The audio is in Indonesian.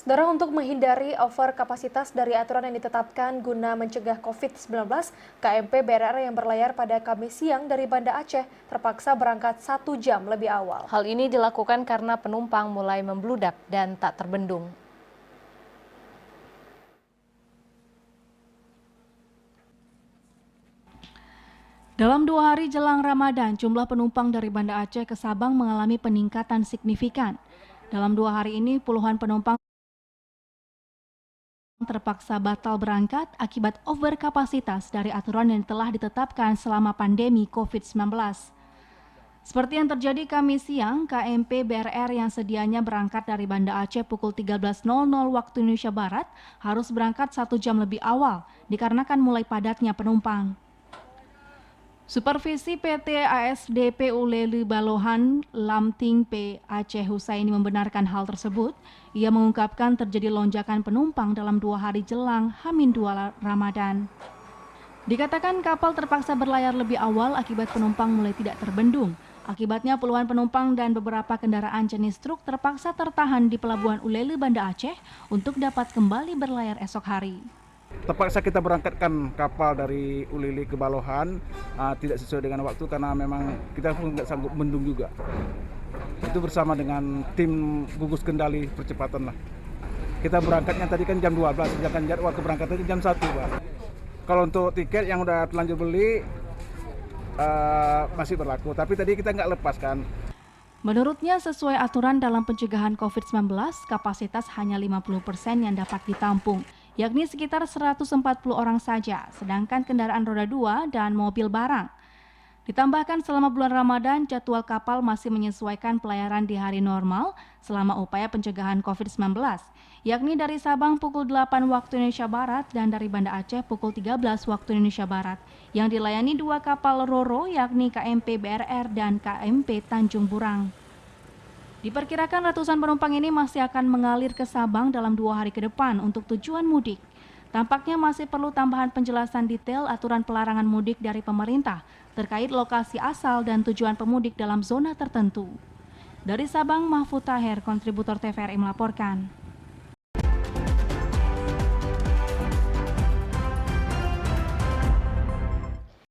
Saudara, untuk menghindari overkapasitas dari aturan yang ditetapkan guna mencegah COVID-19, KMP BRR yang berlayar pada Kamis siang dari Banda Aceh terpaksa berangkat 1 jam lebih awal. Hal ini dilakukan karena penumpang mulai membludak dan tak terbendung. Dalam 2 hari jelang Ramadan, jumlah penumpang dari Banda Aceh ke Sabang mengalami peningkatan signifikan. Dalam 2 hari ini, puluhan penumpang terpaksa batal berangkat akibat overkapasitas dari aturan yang telah ditetapkan selama pandemi COVID-19. Seperti yang terjadi Kamis siang, KMP BRR yang sedianya berangkat dari Banda Aceh pukul 13.00 waktu Indonesia Barat harus berangkat 1 jam lebih awal dikarenakan mulai padatnya penumpang. Supervisi PT ASDP Uleli Balohan Lamting P. Aceh Husaini membenarkan hal tersebut. Ia mengungkapkan terjadi lonjakan penumpang dalam 2 hari jelang H-2 Ramadan. Dikatakan kapal terpaksa berlayar lebih awal akibat penumpang mulai tidak terbendung. Akibatnya puluhan penumpang dan beberapa kendaraan jenis truk terpaksa tertahan di Pelabuhan Uleli Banda Aceh untuk dapat kembali berlayar esok hari. Terpaksa kita berangkatkan kapal dari Ulili ke Balohan, tidak sesuai dengan waktu karena memang kita pun nggak sanggup bendung juga. Itu bersama dengan tim gugus kendali percepatan lah. Kita berangkatnya tadi kan jam 12, sedangkan jadwal keberangkatannya jam 1, Pak. Kalau untuk tiket yang udah terlanjur beli masih berlaku, tapi tadi kita nggak lepas kan. Menurutnya, sesuai aturan dalam pencegahan COVID-19, kapasitas hanya 50% yang dapat ditampung, yakni sekitar 140 orang saja, sedangkan kendaraan roda 2 dan mobil barang. Ditambahkan selama bulan Ramadan, jadwal kapal masih menyesuaikan pelayaran di hari normal selama upaya pencegahan COVID-19, yakni dari Sabang pukul 8 waktu Indonesia Barat dan dari Banda Aceh pukul 13 waktu Indonesia Barat, yang dilayani 2 kapal Roro yakni KMP BRR dan KMP Tanjung Burang. Diperkirakan ratusan penumpang ini masih akan mengalir ke Sabang dalam 2 hari ke depan untuk tujuan mudik. Tampaknya masih perlu tambahan penjelasan detail aturan pelarangan mudik dari pemerintah terkait lokasi asal dan tujuan pemudik dalam zona tertentu. Dari Sabang, Mahfud Taher, kontributor TVRI melaporkan.